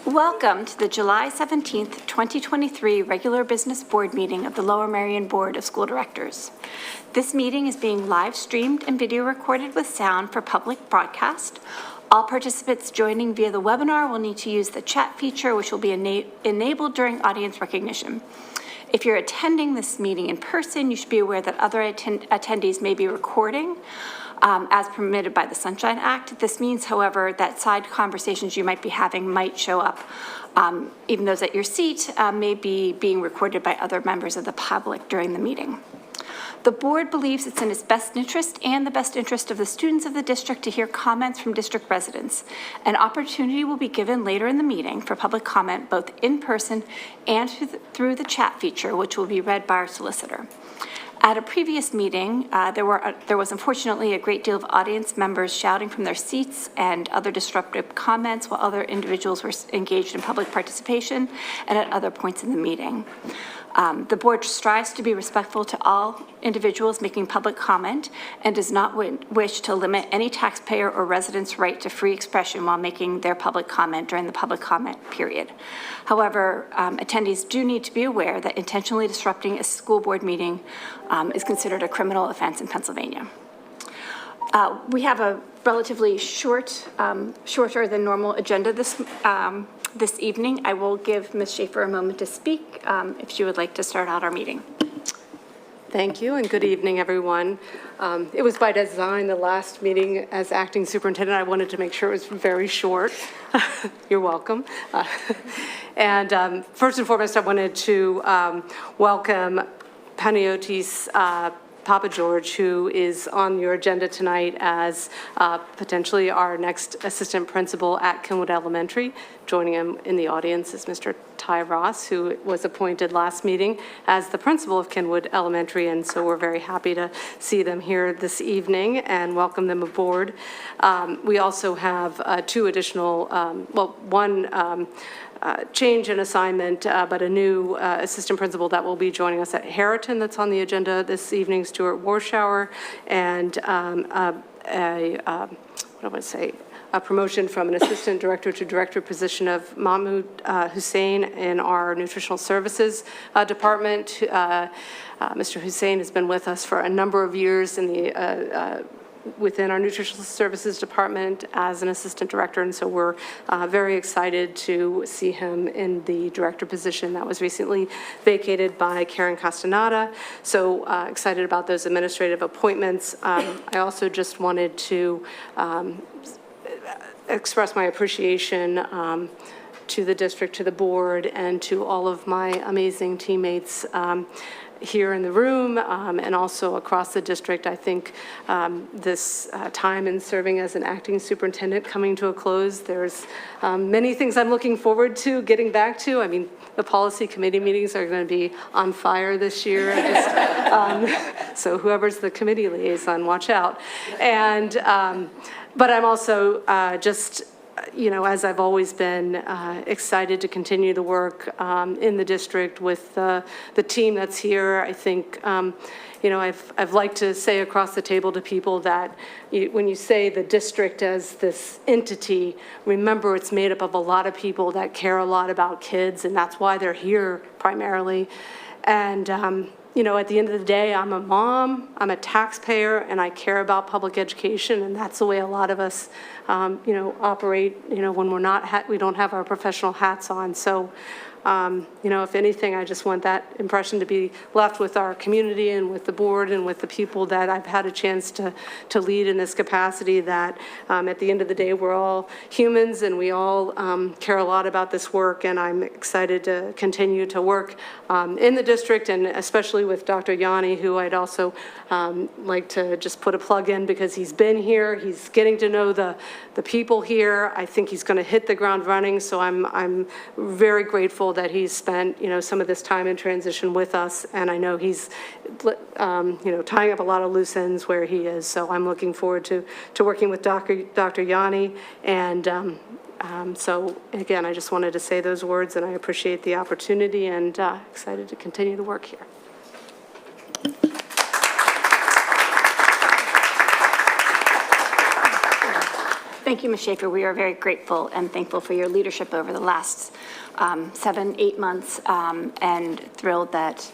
Welcome to the July 17th, 2023 regular business board meeting of the Lower Merion Board of School Directors. This meeting is being live streamed and video recorded with sound for public broadcast. All participants joining via the webinar will need to use the chat feature, which will be enabled during audience recognition. If you're attending this meeting in person, you should be aware that other attendees may be recording as permitted by the Sunshine Act. This means, however, that side conversations you might be having might show up. Even those at your seat may be being recorded by other members of the public during the meeting. The board believes it's in its best interest and the best interest of the students of the district to hear comments from district residents. An opportunity will be given later in the meeting for public comment, both in person and through the chat feature, which will be read by our solicitor. At a previous meeting, there was unfortunately a great deal of audience members shouting from their seats and other disruptive comments while other individuals were engaged in public participation and at other points in the meeting. The board strives to be respectful to all individuals making public comment and does not wish to limit any taxpayer or resident's right to free expression while making their public comment during the public comment period. However, attendees do need to be aware that intentionally disrupting a school board meeting is considered a criminal offense in Pennsylvania. We have a relatively shorter than normal agenda this evening. I will give Ms. Schaefer a moment to speak if she would like to start out our meeting. Thank you, and good evening, everyone. It was by design, the last meeting as acting superintendent. I wanted to make sure it was very short. You're welcome. And first and foremost, I wanted to welcome Panagiotis Papa George, who is on your agenda tonight as potentially our next assistant principal at Kenwood Elementary. Joining him in the audience is Mr. Ty Ross, who was appointed last meeting as the principal of Kenwood Elementary, and so we're very happy to see them here this evening and welcome them aboard. We also have two additional, one change in assignment, but a new assistant principal that will be joining us at Harriton that's on the agenda this evening, Stuart Warschauer, and a promotion from an assistant director to director position of Mahmoud Hussein in our nutritional services department. Mr. Hussein has been with us for a number of years in the within our nutritional services department as an assistant director, and so we're very excited to see him in the director position that was recently vacated by Karen Castaneda. So excited about those administrative appointments. I also just wanted to express my appreciation to the district, to the board, and to all of my amazing teammates here in the room and also across the district. I think this time in serving as an acting superintendent coming to a close, there's many things I'm looking forward to getting back to. I mean, the policy committee meetings are going to be on fire this year. So whoever's the committee liaison, watch out. And but I'm also as I've always been excited to continue the work in the district with the team that's here. I think, I've liked to say across the table to people that when you say the district as this entity, remember it's made up of a lot of people that care a lot about kids, and that's why they're here primarily. And at the end of the day, I'm a mom, I'm a taxpayer, and I care about public education, and that's the way a lot of us, operate, when we don't have our professional hats on. So, if anything, I just want that impression to be left with our community and with the board and with the people that I've had a chance to lead in this capacity, that at the end of the day, we're all humans and we all care a lot about this work, and I'm excited to continue to work in the district, and especially with Dr. Yanni, who I'd also like to just put a plug in because he's been here, he's getting to know the people here. I think he's going to hit the ground running, so I'm very grateful that he's spent some of this time in transition with us, and I know he's tying up a lot of loose ends where he is. So I'm looking forward to working with Dr. Yanni, and so again, I just wanted to say those words, and I appreciate the opportunity, and excited to continue to work here. Thank you, Ms. Schaefer. We are very grateful and thankful for your leadership over the last 7-8 months, and thrilled that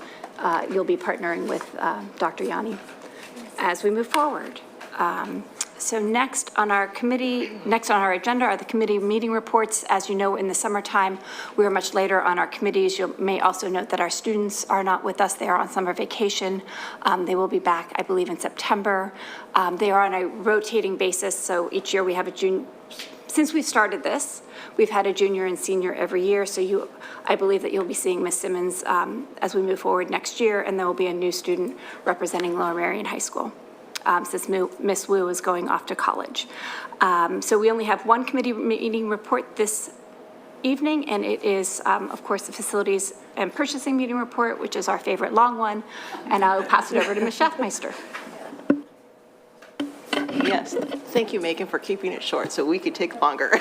you'll be partnering with Dr. Yanni as we move forward. So next on our agenda are the committee meeting reports. As you know, in the summertime, we are much later on our committees. You may also note that our students are not with us. They are on summer vacation. They will be back, I believe, in September. They are on a rotating basis, so each year we have a junior. Since we started this, we've had a junior and senior every year, so I believe that you'll be seeing Ms. Simmons as we move forward next year, and there will be a new student representing Lower Merion High School. Since Ms. Wu is going off to college. So we only have one committee meeting report this evening, and it is, of course, the Facilities and Purchasing Meeting Report, which is our favorite long one, and I'll pass it over to Ms. Schaffmeister. Yes, thank you, Megan, for keeping it short so we could take longer.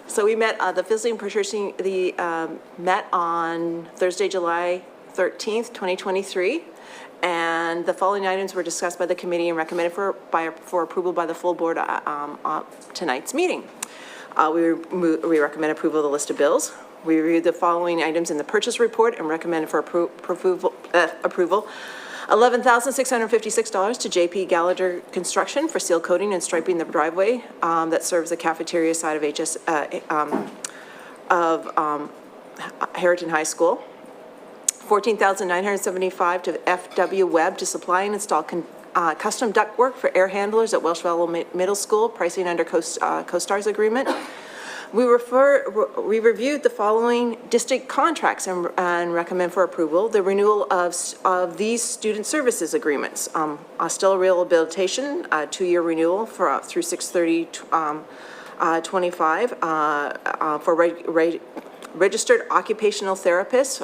So we met, the Facilities and Purchasing, met on Thursday, July 13th, 2023, and the following items were discussed by the committee and recommended for approval by the full board tonight's meeting. We recommend approval of the list of bills. We reviewed the following items in the purchase report and recommended for approval $11,656 to JP Gallagher Construction for seal coating and striping the driveway that serves the cafeteria side of Harrington High School. $14,975 to FW Webb to supply and install custom ductwork for air handlers at Welsh Valley Middle School, pricing under CoStar's agreement. We reviewed the following district contracts and recommend for approval the renewal of these student services agreements. Still rehabilitation, 2-year renewal for through 6/30/25 for registered occupational therapists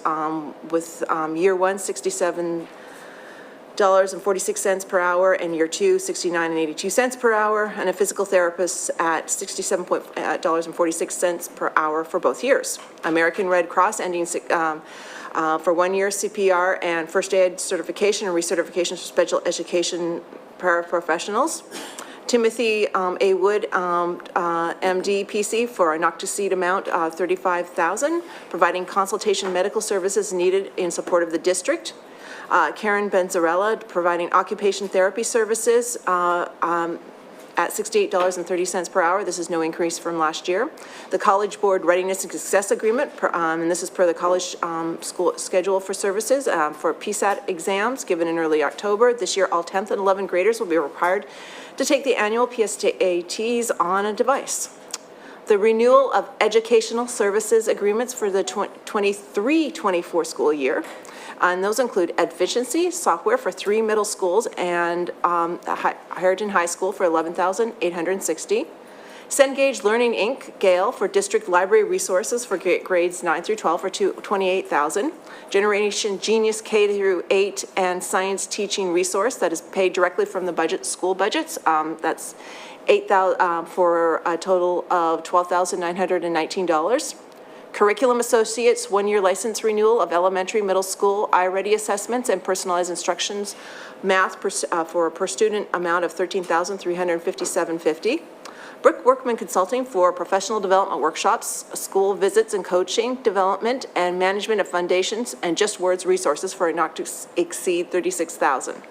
with year one, $67.46 per hour, and year two, $69.82 per hour, and a physical therapist at $67.46 per hour for both years. American Red Cross ending for 1 year CPR and first aid certification and recertification for special education paraprofessionals. Timothy A. Wood, MD, PC, for a not-to-exceed amount of $35,000, providing consultation medical services needed in support of the district. Karen Benzarella, providing occupation therapy services at $68.30 per hour. This is no increase from last year. The College Board Readiness and Success Agreement, and this is per the college school schedule for services for PSAT exams given in early October. This year, all 10th and 11th graders will be required to take the annual PSATs on a device. The renewal of educational services agreements for the 23-24 school year. And those include Efficiency software for 3 middle schools and Harrington High School for $11,860. Cengage Learning Inc., Gale, for district library resources for grades 9 through 12 for $28,000. Generation Genius K through 8 and science teaching resource that is paid directly from the school budgets. That's $8,000 for a total of $12,919. Curriculum Associates 1-year license renewal of elementary, middle school, iReady assessments and personalized instructions math for a per student amount of $13,357.50. Brick Workman Consulting for professional development workshops, school visits and coaching, development and management of foundations, and Just Words resources for not to exceed $36,000.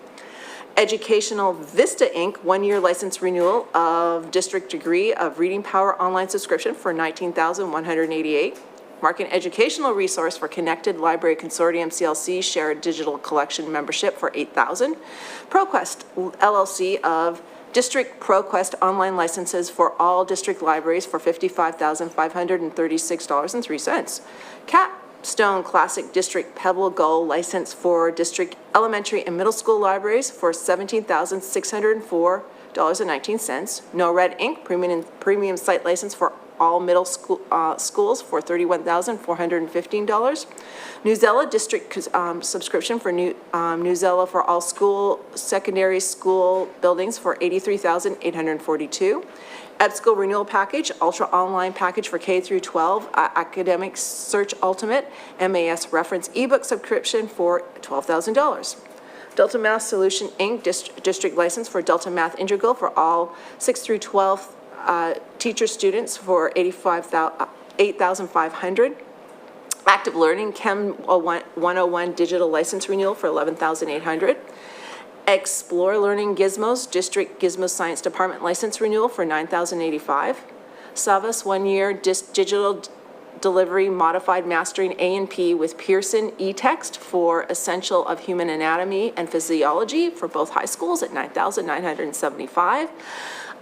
Educational Vista Inc. 1-year license renewal of district degree of Reading Power online subscription for $19,188. Market Educational Resource for Connected Library Consortium CLC Shared Digital Collection membership for $8,000. ProQuest LLC of District ProQuest online licenses for all district libraries for $55,536.03. Capstone Classic District Pebble Gold license for district elementary and middle school libraries for $17,604.19. No Red Inc. premium site license for all middle school schools for $31,415. Newzella District subscription for Newzella for all secondary school buildings for $83,842. EBSCO renewal package, ultra online package for K through 12, academic search ultimate, MAS reference ebook subscription for $12,000. Delta Math Solution, Inc., district license for Delta Math Integral for all 6 through 12 teacher students for $8,500. Active Learning, Chem 101 digital license renewal for $11,800. Explore Learning Gizmos, District Gizmo Science Department license renewal for $9,085. Savas, 1 year digital delivery modified mastering A&P with Pearson eText for Essential of Human Anatomy and Physiology for both high schools at $9,975.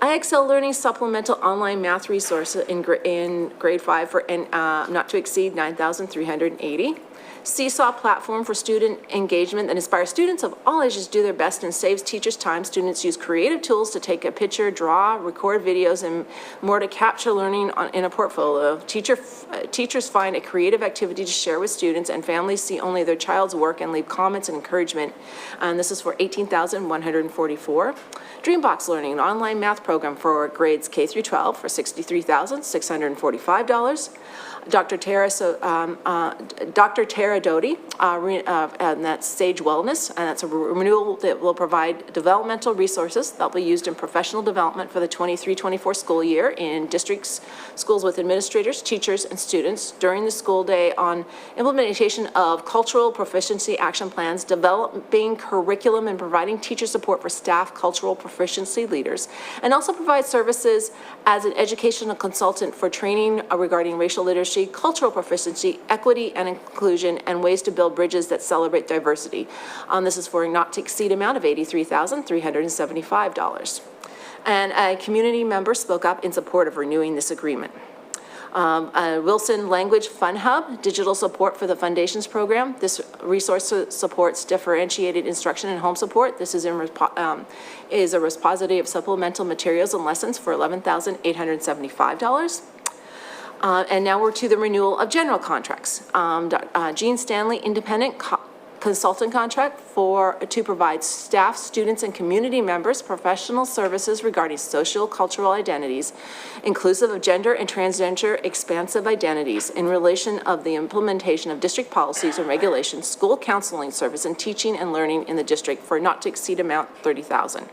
IXL Learning Supplemental Online Math Resource in grade 5 for not to exceed $9,380. Seesaw platform for student engagement that inspires students of all ages to do their best and saves teachers time. Students use creative tools to take a picture, draw, record videos, and more to capture learning in a portfolio. Teachers find a creative activity to share with students, and families see only their child's work and leave comments and encouragement. And this is for $18,144. Dreambox Learning, an online math program for grades K through 12 for $63,645. Dr. Tara Doty, and that's Sage Wellness, and that's a renewal that will provide developmental resources that will be used in professional development for the 23-24 school year in districts, schools with administrators, teachers, and students during the school day on implementation of cultural proficiency action plans, developing curriculum, and providing teacher support for staff cultural proficiency leaders, and also provide services as an educational consultant for training regarding racial literacy, cultural proficiency, equity and inclusion, and ways to build bridges that celebrate diversity. This is for a not to exceed amount of $83,375. And a community member spoke up in support of renewing this agreement. Wilson Language Fun Hub, digital support for the Foundations program. This resource supports differentiated instruction and home support. This is a repository of supplemental materials and lessons for $11,875. And now we're to the renewal of general contracts. Gene Stanley Independent Consultant Contract to provide staff, students, and community members professional services regarding social, cultural identities, inclusive of gender and transgender expansive identities in relation of the implementation of district policies and regulations, school counseling service, and teaching and learning in the district for not to exceed amount $30,000.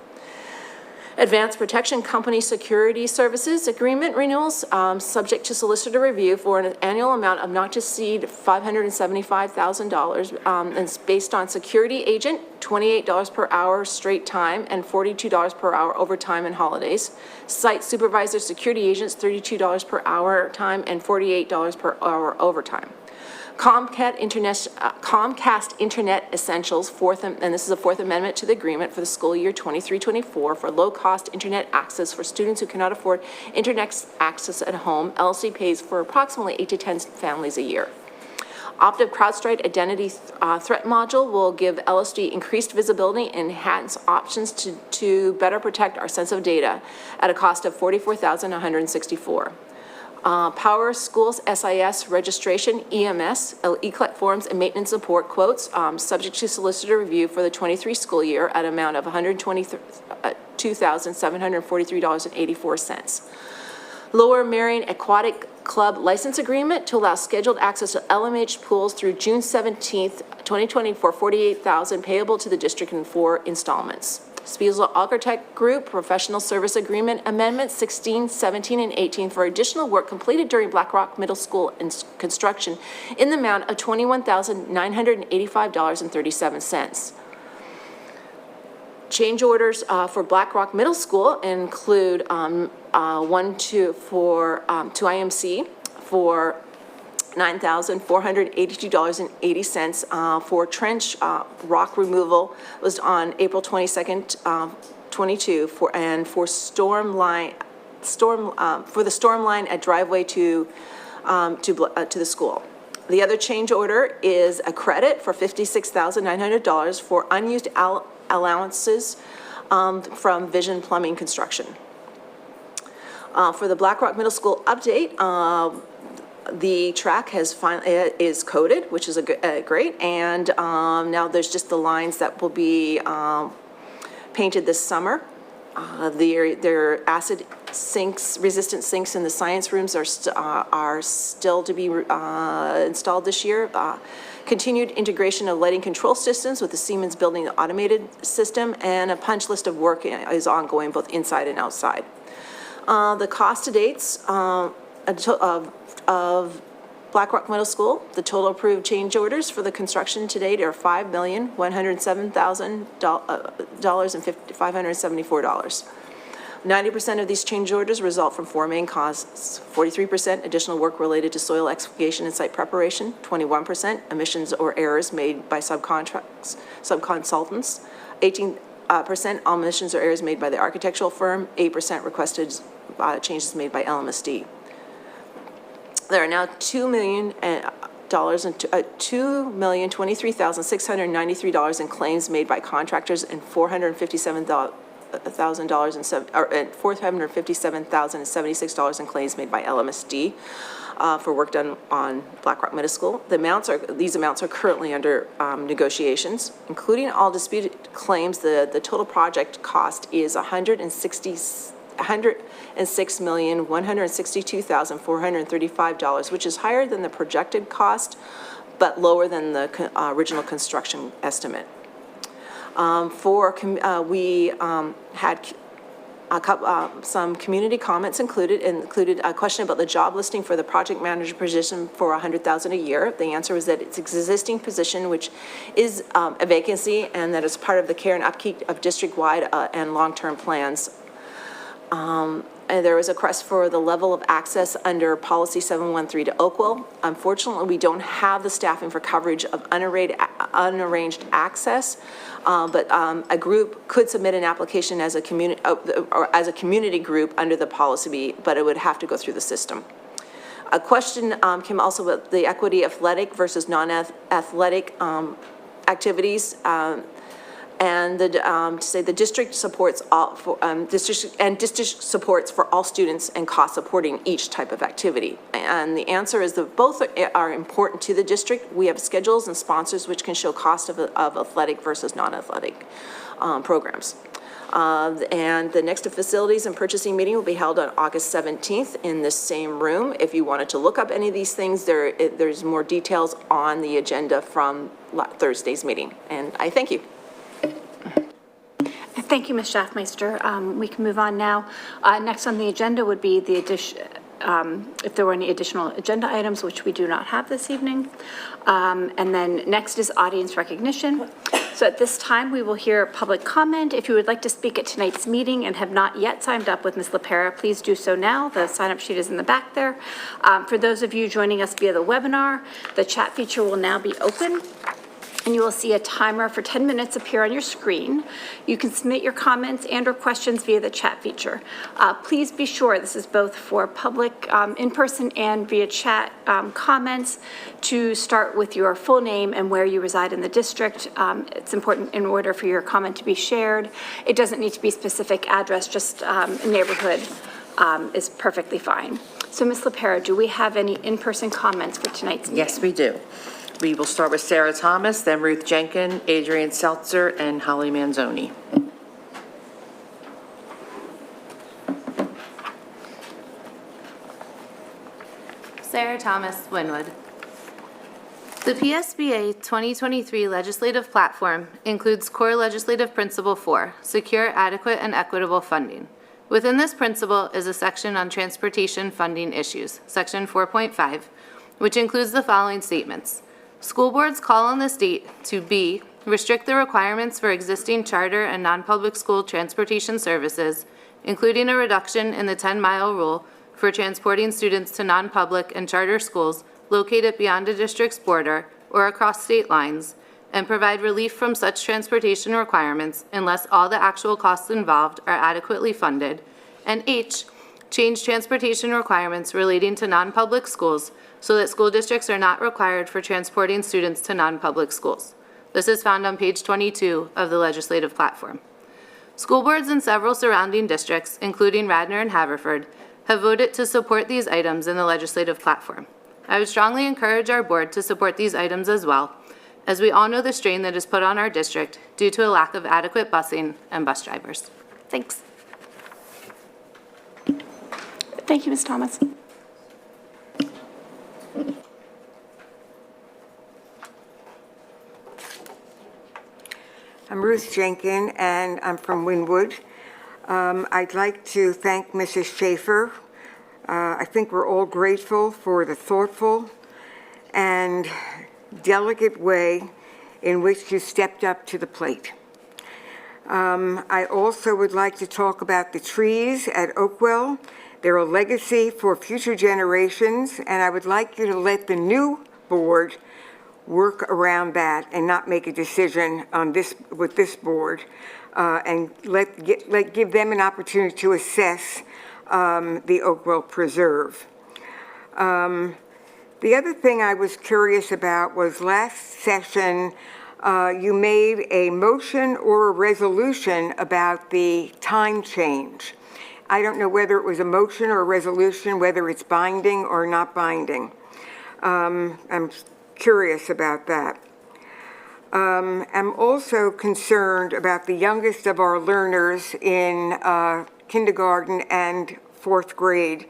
Advanced Protection Company Security Services Agreement renewals, subject to solicitor review for an annual amount of not to exceed $575,000, and it's based on security agent, $28 per hour straight time, and $42 per hour overtime and holidays. Site supervisor security agents, $32 per hour time and $48 per hour overtime. Comcast Internet Essentials, and this is a Fourth Amendment to the agreement for the school year 23-24 for low-cost internet access for students who cannot afford internet access at home. LLC pays for approximately 8 to 10 families a year. Optive CrowdStrike Identity Threat Module will give LSD increased visibility and enhance options to better protect our sensitive data at a cost of $44,164. Power Schools SIS registration, EMS, ECLET forms and maintenance support quotes, subject to solicitor review for the 23 school year at an amount of $122,743.84. Lower Merion Aquatic Club license agreement to allow scheduled access to LMH pools through June 17th, 2020 for $48,000 payable to the district in 4 installments. Spiesel Architect Group Professional Service Agreement Amendments 16, 17, and 18 for additional work completed during Black Rock Middle School construction in the amount of $21,985.37. Change orders for Black Rock Middle School include to IMC for $9,482.80 for trench rock removal was on April 22nd, 22 for the storm line at driveway to the school. The other change order is a credit for $56,900 for unused allowances from Vision Plumbing Construction. For the Black Rock Middle School update, the track is coated, which is great, and now there's just the lines that will be painted this summer. Their acid sinks, resistant sinks in the science rooms are still to be installed this year. Continued integration of lighting control systems with the Siemens building automated system, and a punch list of work is ongoing both inside and outside. The cost to dates of Black Rock Middle School, the total approved change orders for the construction to date are $5,107,574. 90% of these change orders result from four main causes: 43% additional work related to soil excavation and site preparation, 21% omissions or errors made by subconsultants, 18% omissions or errors made by the architectural firm, 8% requested changes made by Lmsb. There are now $2,023,693 in claims made by contractors and $457,076 in claims made by Lmsb for work done on Black Rock Middle School. These amounts are currently under negotiations. Including all disputed claims, the total project cost is $106,162,435, which is higher than the projected cost, but lower than the original construction estimate. We had some community comments included a question about the job listing for the project manager position for $100,000 a year. The answer was that it's an existing position, which is a vacancy, and that is part of the care and upkeep of district-wide and long-term plans. And there was a request for the level of access under policy 713 to Oakville. Unfortunately, we don't have the staffing for coverage of unarranged access, but a group could submit an application as a community group under the policy, but it would have to go through the system. A question came also about the equity athletic versus non-athletic activities. And to say the district supports district supports for all students and cost supporting each type of activity. And the answer is that both are important to the district. We have schedules and sponsors which can show cost of athletic versus non-athletic programs. And the next facilities and purchasing meeting will be held on August 17th in this same room. If you wanted to look up any of these things, there's more details on the agenda from Thursday's meeting. And I thank you. Thank you, Ms. Schaffmeister. We can move on now. Next on the agenda would be the addition, if there were any additional agenda items, which we do not have this evening. And then next is audience recognition. So at this time, we will hear public comment. If you would like to speak at tonight's meeting and have not yet signed up with Ms. LaPera, please do so now. The sign-up sheet is in the back there. For those of you joining us via the webinar, the chat feature will now be open, and you will see a timer for 10 minutes appear on your screen. You can submit your comments and or questions via the chat feature. Please be sure, this is both for public in-person and via chat comments, to start with your full name and where you reside in the district. It's important in order for your comment to be shared. It doesn't need to be specific address, just neighborhood is perfectly fine. So Ms. LaPera, do we have any in-person comments for tonight's meeting? Yes, we do. We will start with Sarah Thomas, then Ruth Jenkin, Adrian Seltzer, and Holly Manzoni. Sarah Thomas, Wynwood. The PSBA 2023 legislative platform includes core legislative principle 4, secure adequate and equitable funding. Within this principle is a section on transportation funding issues, section 4.5, which includes the following statements. School boards call on the state to B, restrict the requirements for existing charter and non-public school transportation services, including a reduction in the 10-mile rule for transporting students to non-public and charter schools located beyond a district's border or across state lines, and provide relief from such transportation requirements unless all the actual costs involved are adequately funded, and H, change transportation requirements relating to non-public schools so that school districts are not required for transporting students to non-public schools. This is found on page 22 of the legislative platform. School boards in several surrounding districts, including Radnor and Haverford, have voted to support these items in the legislative platform. I would strongly encourage our board to support these items as well, as we all know the strain that is put on our district due to a lack of adequate busing and bus drivers. Thanks. Thank you, Ms. Thomas. I'm Ruth Jenkins, and I'm from Wynwood. I'd like to thank Mrs. Schaefer. I think we're all grateful for the thoughtful and delicate way in which you stepped up to the plate. I also would like to talk about the trees at Oakwell. They're a legacy for future generations, and I would like you to let the new board work around that and not make a decision on this with this board, and give them an opportunity to assess the Oakwell Preserve. The other thing I was curious about was last session, you made a motion or a resolution about the time change. I don't know whether it was a motion or a resolution, whether it's binding or not binding. I'm curious about that. I'm also concerned about the youngest of our learners in kindergarten and fourth grade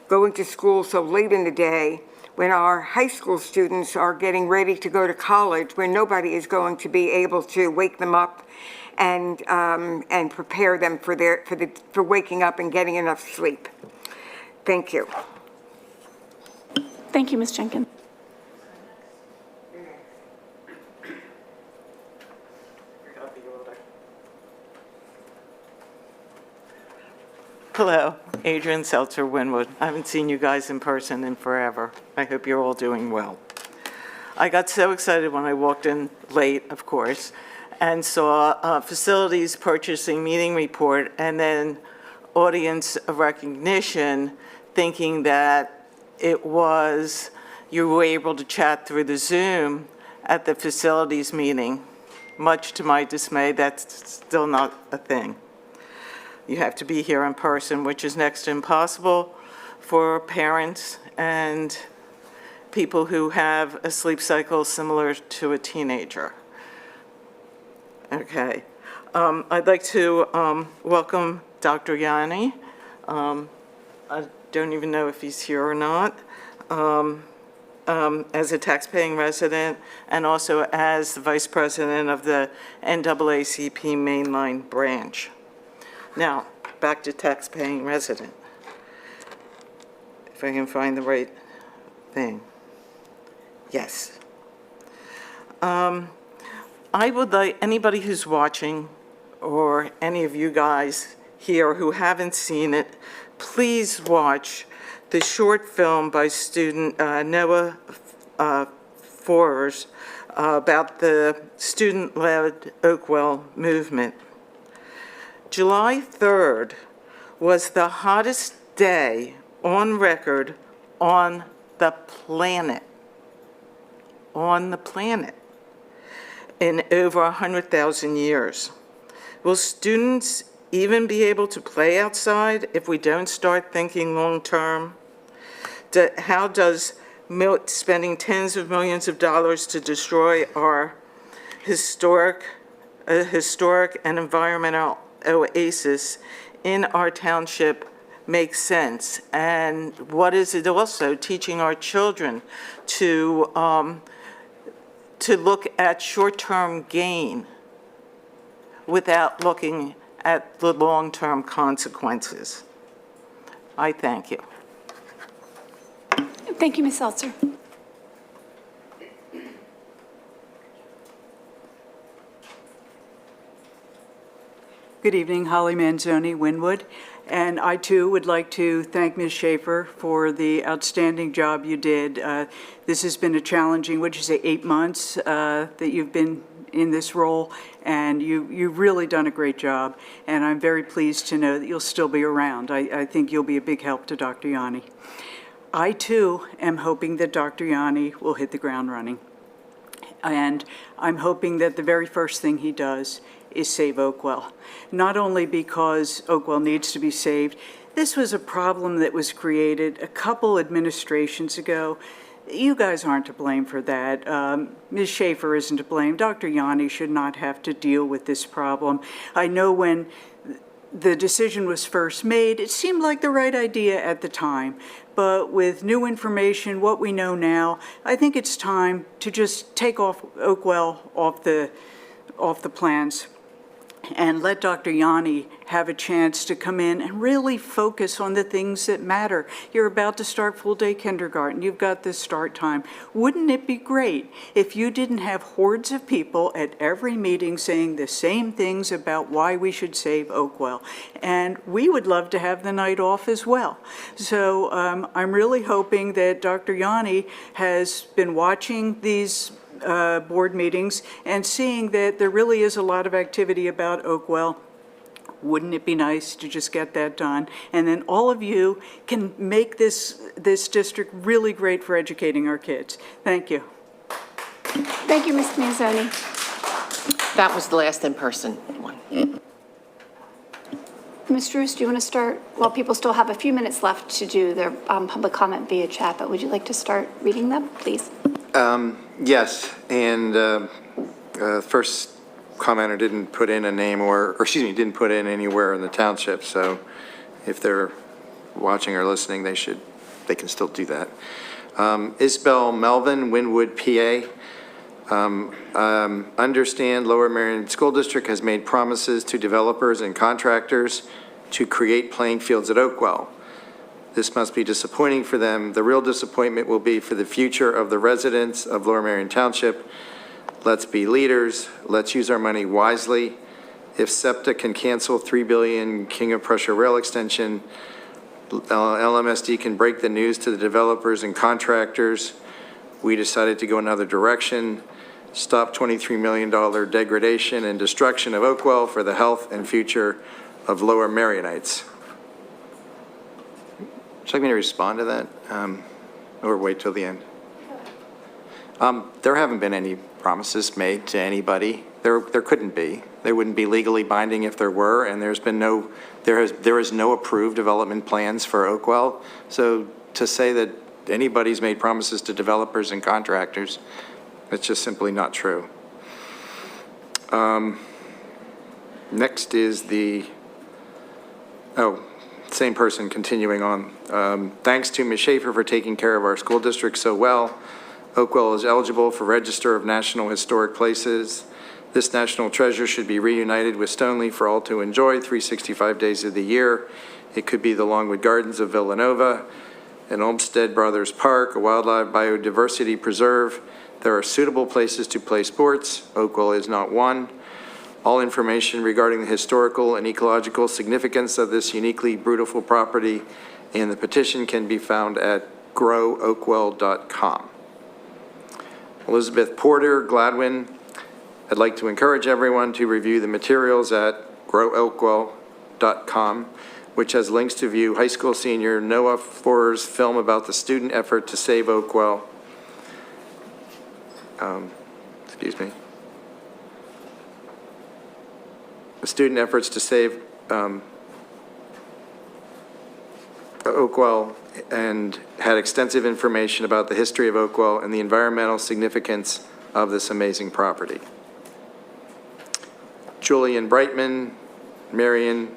going to school so late in the day when our high school students are getting ready to go to college, when nobody is going to be able to wake them up and prepare them for waking up and getting enough sleep. Thank you. Thank you, Ms. Jenkins. Hello, Adrian Seltzer, Wynwood. I haven't seen you guys in person in forever. I hope you're all doing well. I got so excited when I walked in late, of course, and saw a facilities purchasing meeting report and then audience of recognition, thinking that it was, you were able to chat through the Zoom at the facilities meeting. Much to my dismay, that's still not a thing. You have to be here in person, which is next to impossible for parents and people who have a sleep cycle similar to a teenager. Okay. I'd like to welcome Dr. Yanni. I don't even know if he's here or not, as a taxpaying resident and also as the Vice President of the NAACP Mainline Branch. Now, back to tax-paying resident. If I can find the right thing. Yes. I would like anybody who's watching or any of you guys here who haven't seen it, please watch the short film by student Noah Forers about the student-led Oakwell movement. July 3rd was the hottest day on record on the planet. On the planet. In over 100,000 years. Will students even be able to play outside if we don't start thinking long-term? How does spending tens of millions of dollars to destroy our historic and environmental oasis in our township make sense? And what is it also teaching our children to look at short-term gain without looking at the long-term consequences? I thank you. Thank you, Ms. Seltzer. Good evening, Holly Manzoni, Wynwood. And I, too, would like to thank Ms. Schaefer for the outstanding job you did. This has been a challenging, what'd you say, 8 months that you've been in this role, and you've really done a great job. And I'm very pleased to know that you'll still be around. I think you'll be a big help to Dr. Yanni. I, too, am hoping that Dr. Yanni will hit the ground running. And I'm hoping that the very first thing he does is save Oakwell. Not only because Oakwell needs to be saved, this was a problem that was created a couple administrations ago. You guys aren't to blame for that. Ms. Schaefer isn't to blame. Dr. Yanni should not have to deal with this problem. I know when the decision was first made, it seemed like the right idea at the time. But with new information, what we know now, I think it's time to just take Oakwell off the plans and let Dr. Yanni have a chance to come in and really focus on the things that matter. You're about to start full-day kindergarten. You've got this start time. Wouldn't it be great if you didn't have hordes of people at every meeting saying the same things about why we should save Oakwell? And we would love to have the night off as well. So I'm really hoping that Dr. Yanni has been watching these board meetings and seeing that there really is a lot of activity about Oakwell. Wouldn't it be nice to just get that done? And then all of you can make this district really great for educating our kids. Thank you. Thank you, Ms. Mazzoni. That was the last in-person one. Ms. Drews, do you want to start? Well, people still have a few minutes left to do their public comment via chat, but would you like to start reading them, please? Yes, and first commenter didn't put in a name or excuse me, didn't put in anywhere in the township, so if they're watching or listening, they can still do that. Isabel Melvin, Wynwood, PA. Understand Lower Merion School District has made promises to developers and contractors to create playing fields at Oakwell. This must be disappointing for them. The real disappointment will be for the future of the residents of Lower Merion Township. Let's be leaders. Let's use our money wisely. If SEPTA can cancel $3 billion King of Prussia rail extension, LMSD can break the news to the developers and contractors. We decided to go another direction. Stop $23 million degradation and destruction of Oakwell for the health and future of Lower Marionites. Would you like me to respond to that, or wait till the end? There haven't been any promises made to anybody. There couldn't be. They wouldn't be legally binding if there were, and there is no approved development plans for Oakwell. So to say that anybody's made promises to developers and contractors, it's just simply not true. Next is same person continuing on. Thanks to Ms. Schaefer for taking care of our school district so well. Oakwell is eligible for Register of National Historic Places. This national treasure should be reunited with Stoneleigh for all to enjoy 365 days of the year. It could be the Longwood Gardens of Villanova, an Olmsted Brothers Park, a wildlife biodiversity preserve. There are suitable places to play sports. Oakwell is not one. All information regarding the historical and ecological significance of this uniquely beautiful property and the petition can be found at growoakwell.com. Elizabeth Porter, Gladwin, I'd like to encourage everyone to review the materials at growoakwell.com, which has links to view high school senior Noah Forer's film about the student effort to save Oakwell. Excuse me. The student efforts to save Oakwell and had extensive information about the history of Oakwell and the environmental significance of this amazing property. Julian Brightman, Marion,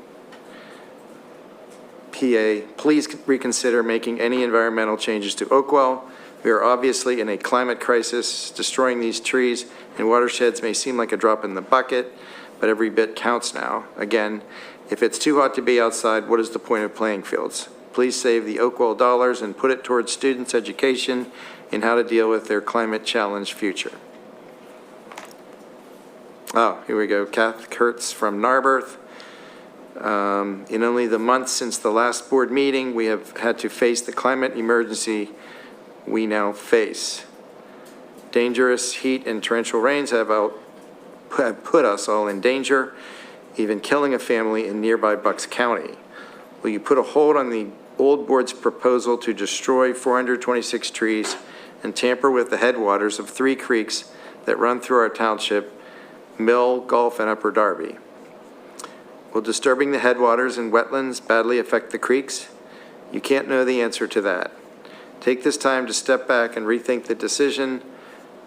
PA, please reconsider making any environmental changes to Oakwell. We are obviously in a climate crisis. Destroying these trees and watersheds may seem like a drop in the bucket, but every bit counts now. Again, if it's too hot to be outside, what is the point of playing fields? Please save the Oakwell dollars and put it towards students' education in how to deal with their climate challenge future. Oh, here we go. Kath Kurtz from Narberth. In only the months since the last board meeting, we have had to face the climate emergency we now face. Dangerous heat and torrential rains have put us all in danger, even killing a family in nearby Bucks County. Will you put a hold on the old board's proposal to destroy 426 trees and tamper with the headwaters of 3 creeks that run through our township, Mill, Gulf, and Upper Darby? Will disturbing the headwaters and wetlands badly affect the creeks? You can't know the answer to that. Take this time to step back and rethink the decision.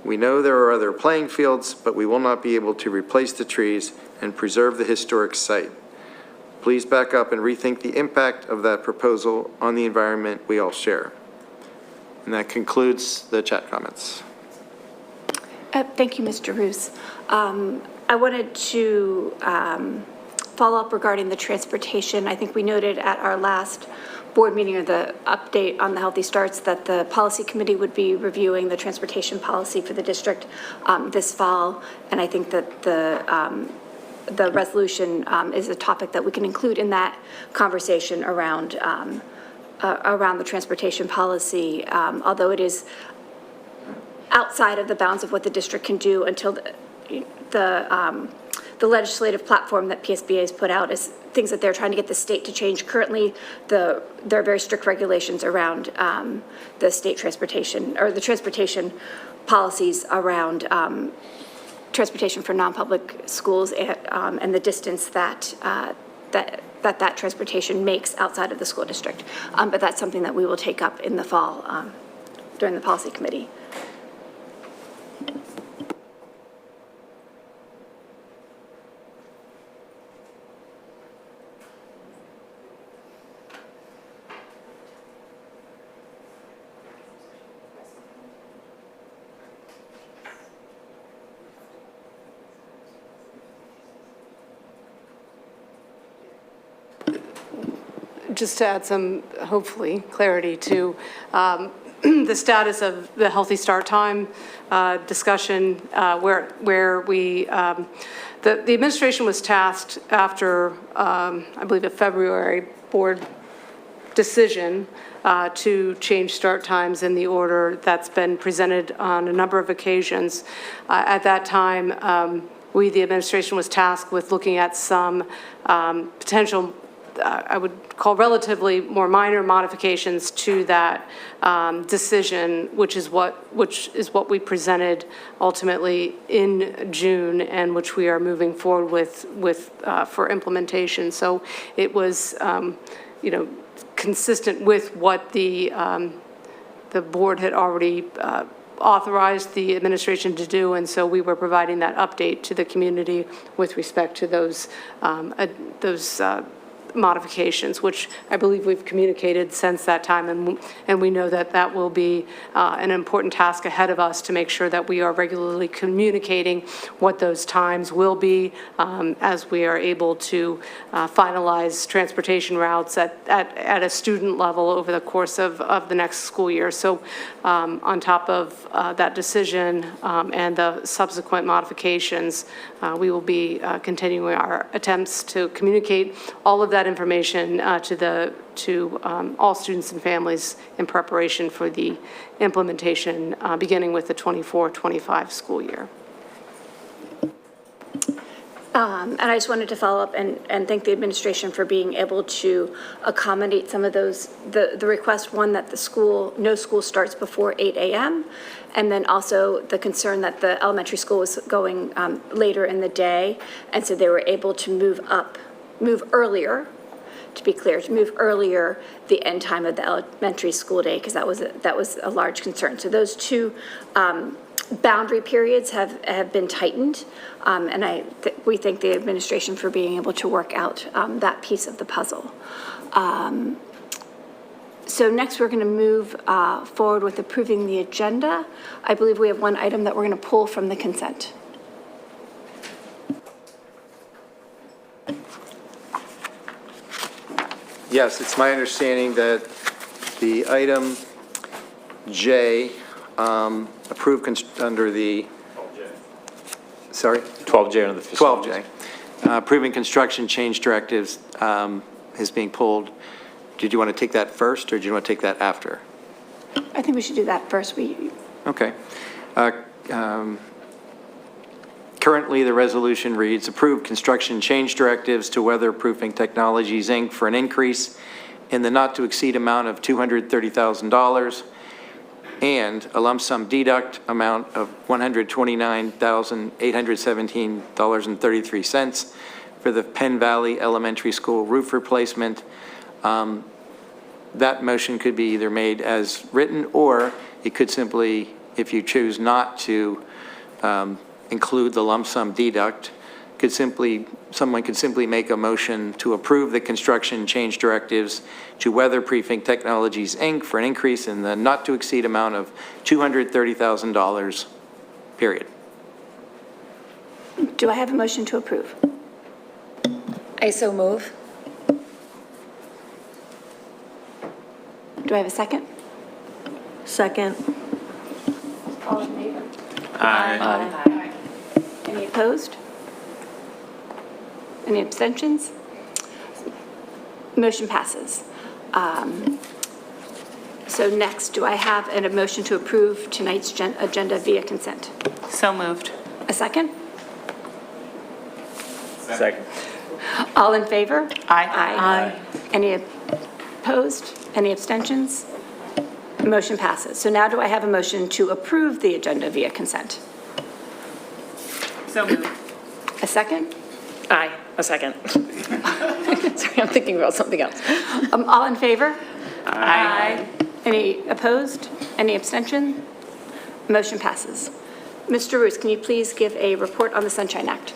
We know there are other playing fields, but we will not be able to replace the trees and preserve the historic site. please back up and rethink the impact of that proposal on the environment we all share. And that concludes the chat comments. Thank you, Mr. Roos. I wanted to follow up regarding the transportation. I think we noted at our last board meeting, or the update on the Healthy Starts, that the policy committee would be reviewing the transportation policy for the district this fall. And I think that the resolution is a topic that we can include in that conversation around the transportation policy, although it is outside of the bounds of what the district can do until the legislative platform that PSBA has put out is things that they're trying to get the state to change. Currently, there are very strict regulations around the state transportation, or the transportation policies around transportation for non-public schools and the distance that transportation makes outside of the school district. But that's something that we will take up in the fall during the policy committee. Just to add some, hopefully, clarity to the status of the Healthy Start Time discussion, where we, the administration was tasked after, I believe, a February board decision to change start times in the order that's been presented on a number of occasions. At that time, the administration was tasked with looking at some potential, I would call relatively more minor modifications to that decision, which is what we presented ultimately in June, and which we are moving forward with for implementation. So it was, consistent with what the board had already authorized the administration to do, and so we were providing that update to the community with respect to those modifications, which I believe we've communicated since that time, and we know that that will be an important task ahead of us to make sure that we are regularly communicating what those times will be as we are able to finalize transportation routes at a student level over the course of the next school year. So on top of that decision and the subsequent modifications, we will be continuing our attempts to communicate all of that information to all students and families in preparation for the implementation beginning with the 24-25 school year. And I just wanted to follow up and thank the administration for being able to accommodate some of those, the request, one, that no school starts before 8 a.m., and then also the concern that the elementary school was going later in the day, and so they were able to move earlier, to be clear, to move earlier the end time of the elementary school day, because that was a large concern. So those two boundary periods have been tightened, and we thank the administration for being able to work out that piece of the puzzle. So next we're going to move forward with approving the agenda. I believe we have one item that we're going to pull from the consent. Yes, it's my understanding that the item J, approved under the, sorry? 12J under the facilities. 12J. Approving construction change directives is being pulled. Did you want to take that first, or do you want to take that after? I think we should do that first. Okay. Currently, the resolution reads, approve construction change directives to Weatherproofing Technologies, Inc. for an increase in the not-to-exceed amount of $230,000 and a lump sum deduct amount of $129,817.33 for the Penn Valley Elementary School roof replacement. That motion could be either made as written, or it could simply, if you choose not to include the lump sum deduct, someone could simply make a motion to approve the construction change directives to Weatherproofing Technologies, Inc. for an increase in the not-to-exceed amount of $230,000, period. Do I have a motion to approve? I so move. Do I have a second? Second. All in favor? Aye. Any opposed? Any abstentions? Motion passes. So next, do I have a motion to approve tonight's agenda via consent? So moved. A second? Second. All in favor? Aye. Any opposed? Any abstentions? Motion passes. So now do I have a motion to approve the agenda via consent? So moved. A second? Aye. A second. Sorry, I'm thinking about something else. All in favor? Aye. Any opposed? Any abstention? Motion passes. Mr. Roos, can you please give a report on the Sunshine Act?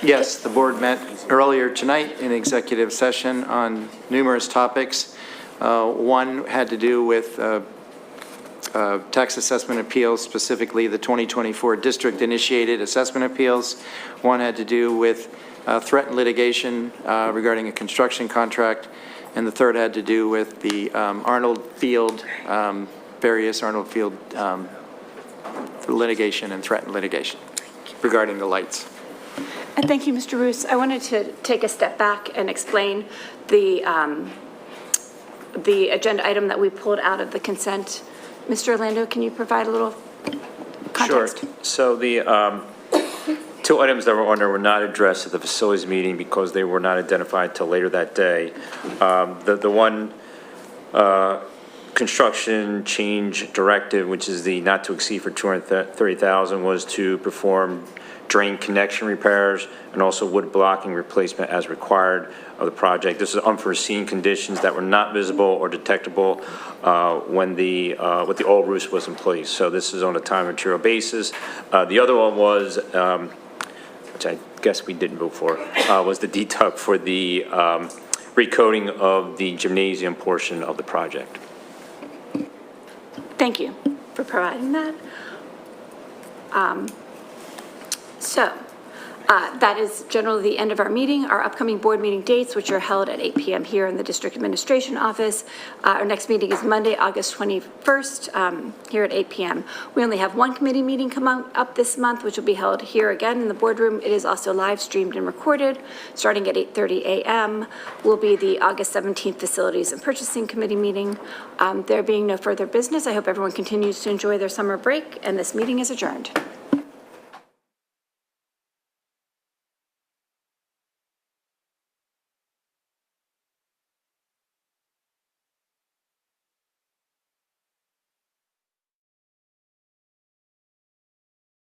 Yes, the board met earlier tonight in executive session on numerous topics. One had to do with tax assessment appeals, specifically the 2024 district-initiated assessment appeals. One had to do with threatened litigation regarding a construction contract, and the third had to do with the Arnold Field, various Arnold Field litigation and threatened litigation regarding the lights. And thank you, Mr. Roos. I wanted to take a step back and explain the agenda item that we pulled out of the consent. Mr. Orlando, can you provide a little context? Sure. So the two items that were on there were not addressed at the facilities meeting because they were not identified till later that day. The one construction change directive, which is the not to exceed for $230,000, was to perform drain connection repairs and also wood blocking replacement as required of the project. This is unforeseen conditions that were not visible or detectable when with the old roof was in place. So this is on a time and material basis. The other one was, which I guess we didn't vote for, was the deduct for the recoating of the gymnasium portion of the project. Thank you for providing that. That is generally the end of our meeting. Our upcoming board meeting dates, which are held at 8 p.m. here in the District Administration Office. Our next meeting is Monday, August 21st, here at 8 p.m. We only have one committee meeting coming up this month, which will be held here again in the boardroom. It is also live streamed and recorded. Starting at 8:30 a.m. will be the August 17th Facilities and Purchasing Committee meeting. There being no further business, I hope everyone continues to enjoy their summer break, and this meeting is adjourned.